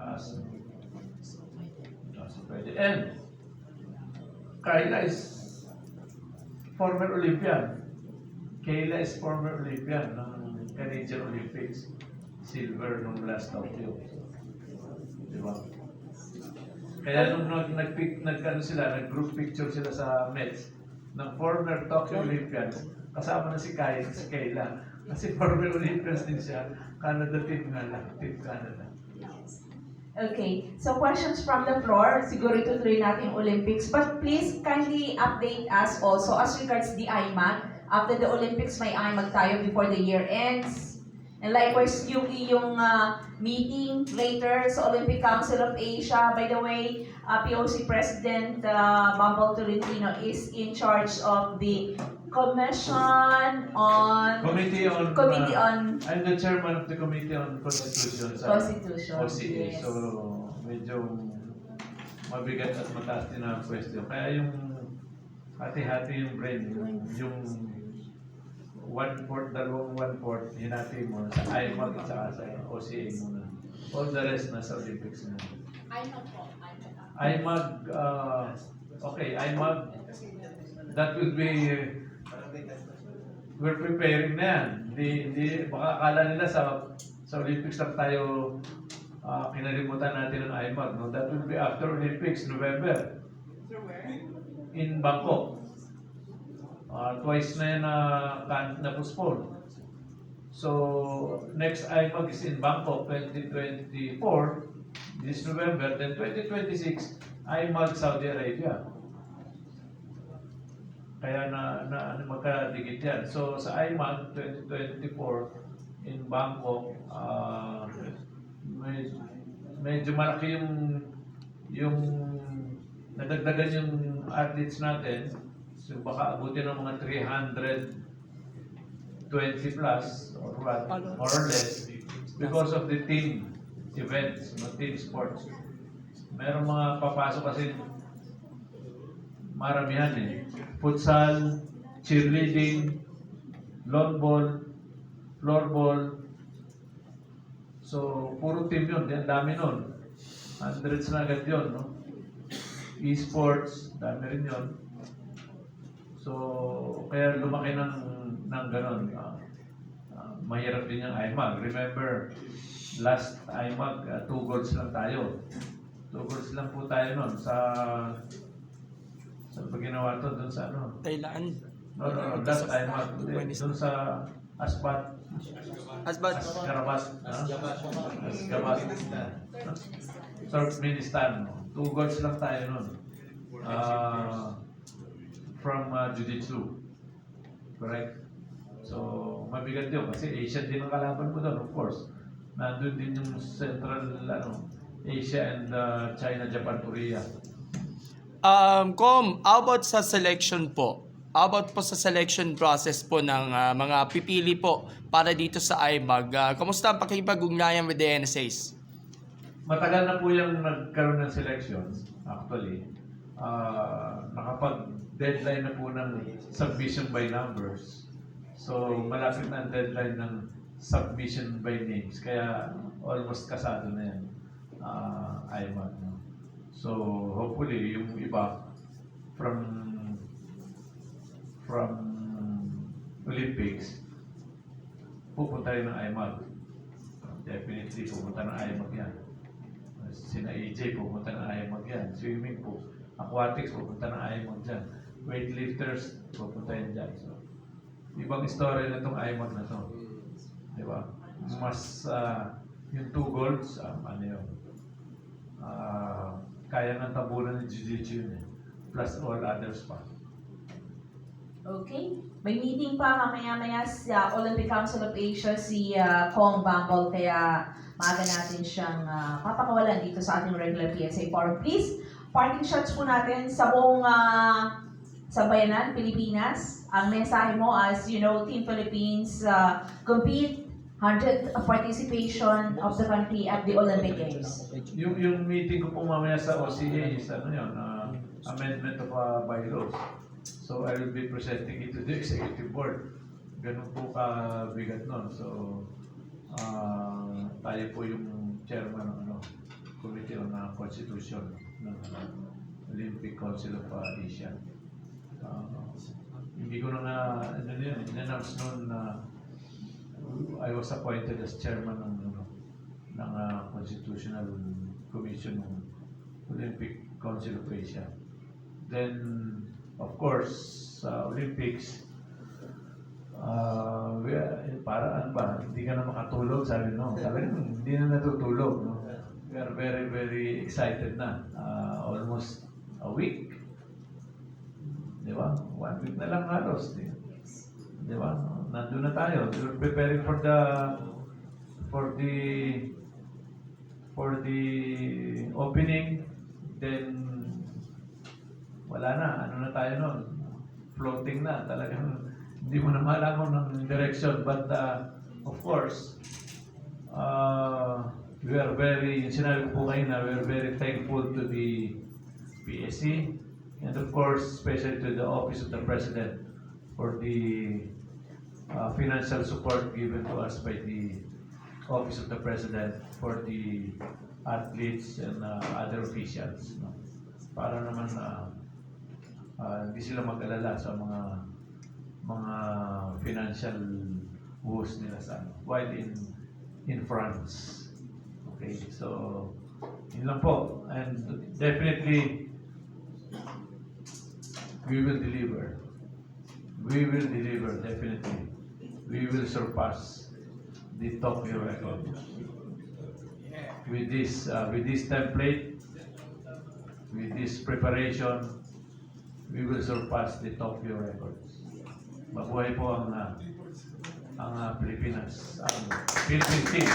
Kaso pwede. And Kayla is former Olympian. Kayla is former Olympian ng Canadian Olympics. Silver nung last Tokyo. Diba? Kaya nung nag-group picture sila sa Mets ng former Tokyo Olympians, kasama na si Kayla. Kasi former Olympians din siya. Canada team nga lang. Team Canada. Okay, so questions from the floor. Siguro itutuloy natin yung Olympics. But please kindly update us also as regards the IMAG. After the Olympics, may IMAG tayo before the year ends. And likewise, yung meeting later sa Olympic Council of Asia. By the way, POC President Bumble Tolentino is in charge of the Commission on... Committee on... I'm the chairman of the Committee on Constitution sa OCA. Yes. So, medyo mabigat at mataas din ang question. Kaya yung hati-hati yung brain, yung 1/4, dalawang 1/4, hinati mo sa IMAG at saka sa OCA muna. All the rest nasa Olympics na. IMAG, okay, IMAG, that will be... we're preparing na yan. Hindi, baka akala nila sa Olympics lang tayo kinalimutan natin ng IMAG. No? That will be after Olympics, November. In Bangkok. Twice na yan na-postpone. So, next IMAG is in Bangkok, 2024, this November. Then 2026, IMAG Saudi Arabia. Kaya magkadigit yan. So, sa IMAG 2024 in Bangkok, medyo malaki yung nadagdagan yung athletes natin. So, baka abutin ng mga 320 plus or what, more or less, because of the team events, team sports. Merong mga papasok kasi maramihan eh. Futsal, cheerleading, long ball, floorball. So, puro team yun. Ang dami nun. Hundreds na agad yun, no? E-sports, dami rin yun. So, kaya lumaki ng ganon. Mahirap din yung IMAG. Remember, last IMAG, 2 golds lang tayo. 2 golds lang po tayo nun sa pag ginawa to doon sa ano? Thailand. No, last IMAG. Doon sa Asbat. Asgabat. Turkmenistan. 2 golds lang tayo nun. From Jiu-Jitsu. Correct? So, mabigat yun kasi Asia din ang kalaban mo doon, of course. Nandun din yung Central Asia and China, Japan, Korea. How about sa selection po? How about po sa selection process po ng mga pipili po para dito sa IMAG? Kamusta ang pakikipag-ugnayan with the NSAs? Matagal na po yung nagkaroon ng selection, actually. Nakapag-deadline na po ng submission by numbers. So, malapit na ang deadline ng submission by names. Kaya, almost kasado na yan, IMAG. No? So, hopefully, yung iba from Olympics, pupunta rin ng IMAG. Definitely, pupunta ng IMAG yan. Sina AJ, pupunta ng IMAG yan. Swimming po. Aquatics, pupunta ng IMAG dyan. Weightlifters, pupunta yan dyan. So, ibang story na itong IMAG na to. Diba? Mas, yung 2 golds, ano yun? Kaya ng tabunan ng Jiu-Jitsu yun eh. Plus all others pa. Okay. May meeting pa mamaya-maya sa Olympic Council of Asia si Kong Bumble. Kaya maaga natin siyang papakawalan dito sa ating regular PSA forum. Please, parting shots po natin sa buong sambayanan, Pilipinas. Ang mensahe mo as you know, Team Philippines compete 100th participation of the country at the Olympic Games. Yung meeting ko po mamaya sa OCA is amendment of bylaws. So I will be presenting it to the executive board. Ganun po kabigat nun. So tayo po yung chairman ng constitution ng Olympic Council of Asia. Hindi ko na in-announce noon na I was appointed as chairman ng Constitutional Commission ng Olympic Council of Asia. Then, of course, sa Olympics, paraan ba, hindi ka na makatulog, sabi no, talagang hindi na natutulog. No? We are very, very excited na. Almost a week. Di ba? 1 week na lang halos. Di ba? Nandun na tayo. We're preparing for the opening. Then, wala na. Ano na tayo nun? Floating na. Talagang hindi mo na malaman ng direction. But, of course, we are very, sinabi ko po kayo na, we are very thankful to the PSC and of course, especially to the Office of the President for the financial support given to us by the Office of the President for the athletes and other officials. No? Para naman hindi sila mag-alala sa mga financial woes nila sa while in France. Okay, so yun lang po. And definitely, we will deliver. We will deliver, definitely. We will surpass the Tokyo record. With this template, with this preparation, we will surpass the Tokyo records. Mabuhay po ang Pilipinas, ang Philippine team.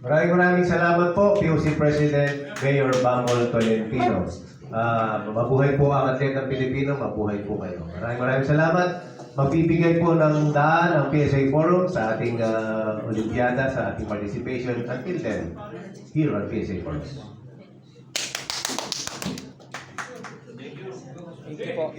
Maraming salamat po, POC President Mayor Bamol Tolentino. Mabuhay po ang atletang Pilipino, mabuhay po kayo. Maraming salamat. Magbibigay po ng daan ang PSA Forum sa ating Olympiada, sa ating participation. Until then, here on PSA Forum. Thank you po.